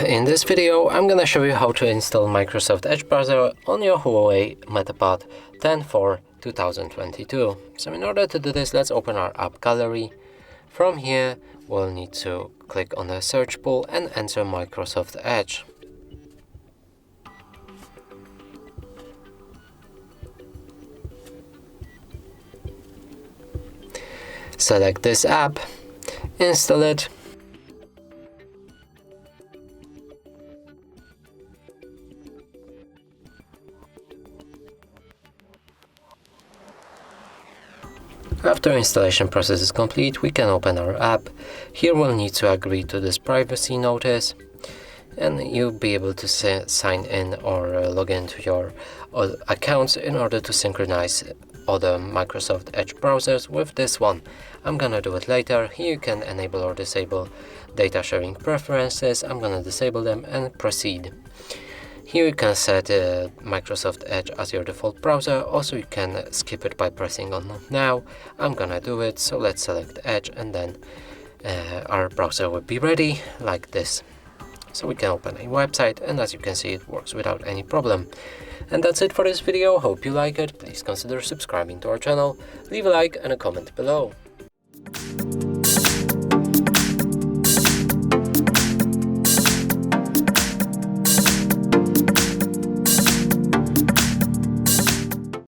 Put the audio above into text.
in this video I'm gonna show you how to install Microsoft Edge browser on your Huawei MatePad 10.4 2022. So in order to do this, let's open our app gallery. From here we'll need to click on the search pool and enter Microsoft Edge. Select this app, install it. After installation process is complete, we can open our app. Here we'll need to agree to this privacy notice, and you'll be able to sign in or log into your accounts in order to synchronize other Microsoft Edge browsers with this one. I'm gonna do it later. Here you can enable or disable data sharing preferences. I'm gonna disable them and proceed. Here you can set Microsoft Edge as your default browser. Also, you can skip it by pressing on now. I'm gonna do it, so let's select Edge, and then our browser will be ready like this. So we can open a website, and as you can see, it works without any problem. And that's it for this video. Hope you like it. Please consider subscribing to our channel, leave a like and a comment below.